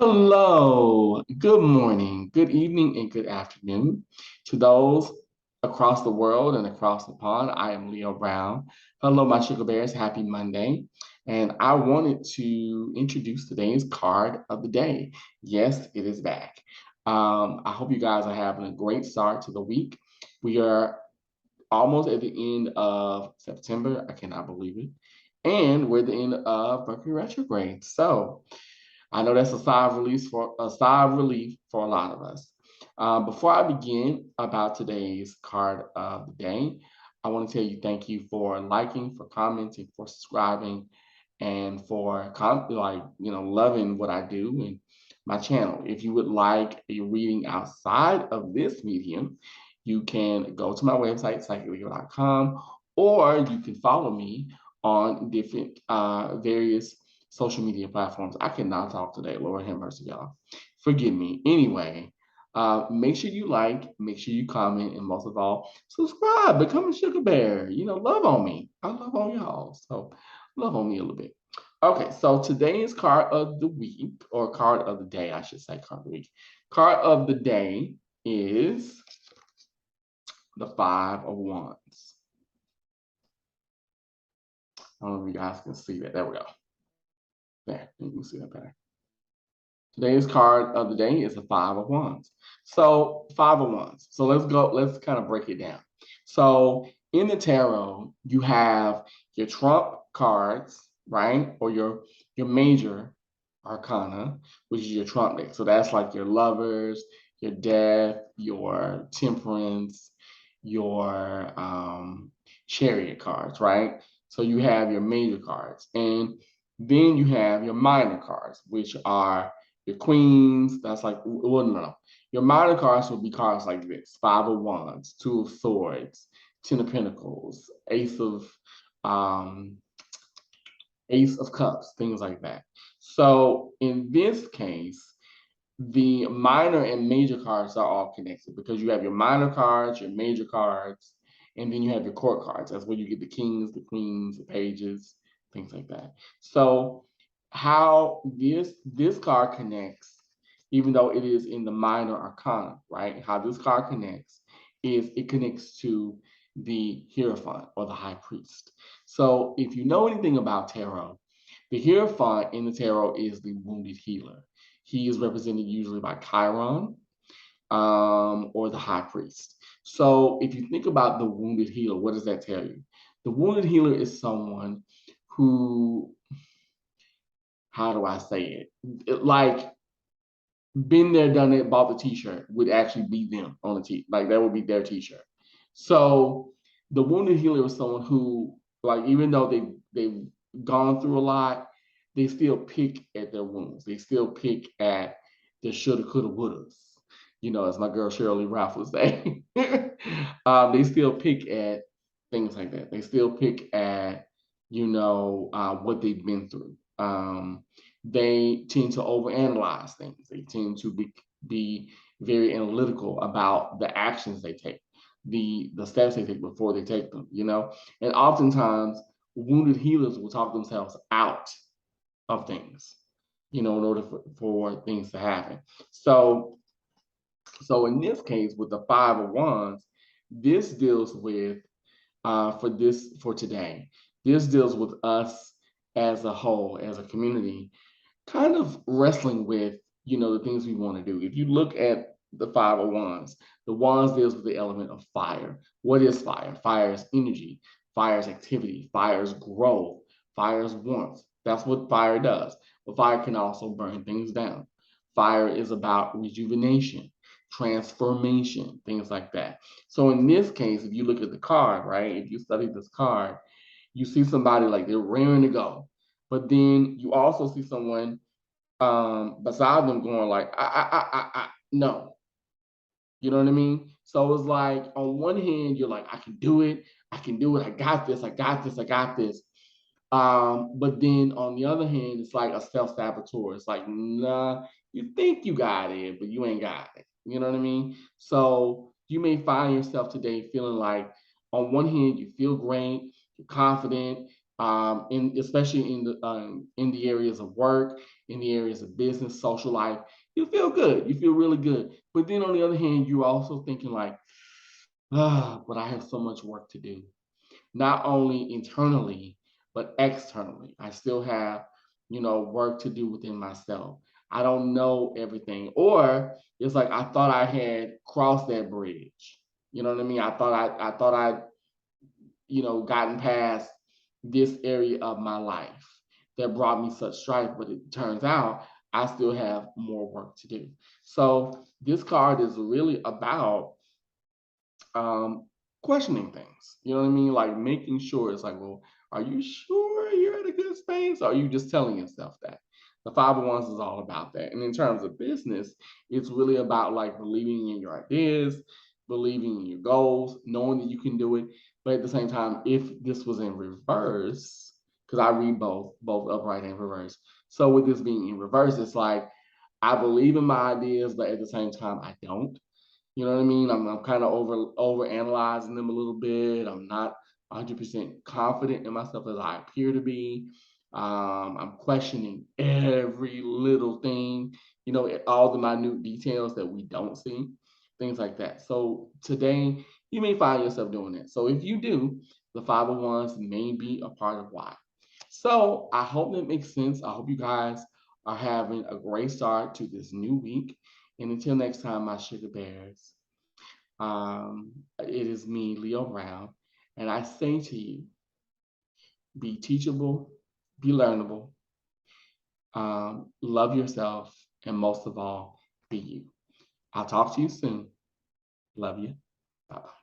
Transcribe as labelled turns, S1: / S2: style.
S1: Hello, good morning, good evening, and good afternoon to those across the world and across the pond. I am Leo Brown. Hello, my sugar bears. Happy Monday. And I wanted to introduce today's card of the day. Yes, it is back. I hope you guys are having a great start to the week. We are almost at the end of September. I cannot believe it. And we're at the end of Mercury retrograde. So, I know that's a sigh of relief for a lot of us. Before I begin about today's card of the day, I want to tell you thank you for liking, for commenting, for subscribing, and for loving what I do and my channel. If you would like a reading outside of this medium, you can go to my website, psychicleo.com, or you can follow me on different various social media platforms. I cannot talk today. Lord have mercy, y'all. Forgive me. Anyway, make sure you like, make sure you comment, and most of all, subscribe, become a sugar bear. Love on me. I love on y'all. So love on me a little bit. Okay, so today's card of the week, or card of the day, I should say, card of the week. Card of the day is the Five of Wands. I don't know if you guys can see that. There we go. There, you can see that better. Today's card of the day is the Five of Wands. So, Five of Wands. So let's kind of break it down. So, in the tarot, you have your trump cards, right? Or your major arcana, which is your trump deck. So that's like your lovers, your death, your temperance, your chariot cards, right? So you have your major cards. And then you have your minor cards, which are your queens. That's like, well, no. Your minor cards would be cards like this: Five of Wands, Two of Swords, Ten of Pentacles, um, Ace of Cups, things like that. So in this case, the minor and major cards are all connected because you have your minor cards, your major cards, and then you have your court cards. That's where you get the kings, the queens, the pages, things like that. So how this card connects, even though it is in the minor arcana, right? How this card connects is it connects to the Hierophant or the High Priest. So if you know anything about tarot, the Hierophant in the tarot is the wounded healer. He is represented usually by Chiron or the High Priest. So if you think about the wounded healer, what does that tell you? The wounded healer is someone who, how do I say like, been there, done it, bought the t-shirt would actually be them on the t, like that would be their t-shirt. So the wounded healer is someone who, like, even though they've gone through a lot, they still pick at their wounds. They still pick at the shoulda, coulda, wouldas. As my girl Shirley Ralph would say. They still pick at things like that. They still pick at, what they've been through. They tend to overanalyze things. They tend to be very analytical about the actions they take, the steps they take before they take them, And oftentimes, wounded healers will talk themselves out of things, in order for things to happen. So in this case, with the Five of Wands, this deals with for today. This deals with us as a whole, as a community, kind of wrestling with, the things we want to do. If you look at the Five of Wands, the Wands deals with the element of fire. What is fire? Fire is energy. Fire is activity. Fire is growth. Fire is warmth. That's what fire does. But fire can also burn things down. Fire is about rejuvenation, transformation, things like that. So in this case, if you look at the card, right, if you study this card, you see somebody like they're raring to go. But then you also see someone beside them going like, no. You know what I mean? So it's like, on one hand, you're like, I can do it. I can do it. I got this. I got this. I got this. But then on the other hand, it's like a self-saboteur. It's like, nah, you think you got it, but you ain't got it. You know what I mean? So you may find yourself today feeling like, on one hand, you feel great, you're confident, especially in the areas of work, in the areas of business, social life. You feel good. You feel really good. But then on the other hand, you're also thinking like, but I have so much work to do, not only internally, but externally. I still have, work to do within myself. I don't know everything. Or it's like I thought I had crossed that bridge. You know what I mean? I thought I gotten past this area of my life that brought me such strife, but it turns out I still have more work to do. So this card is really about um, questioning things. You know what I mean? Like making sure it's like, well, are you sure you're at a good space? Or are you just telling yourself that? The Five of Wands is all about that. And in terms of business, it's really about like believing in your ideas, believing in your goals, knowing that you can do it. But at the same time, if this was in reverse, because I read both upright and reverse. So with this being in reverse, it's like I believe in my ideas, but at the same time, I don't. You know what I mean? I'm kind of over analyzing them a little bit. I'm not 100% confident in myself as I appear to be. I'm questioning every little thing, all the minute details that we don't see, things like that. So today, you may find yourself doing that. So if you do, the 501s may be a part of why. So I hope that makes sense. I hope you guys are having a great start to this new week. And until next time, my sugar bears, it is me, Leo Brown, and I say to you, be teachable, be learnable, love yourself, and most of all, be you. I'll talk to you soon. Love you. Bye-bye.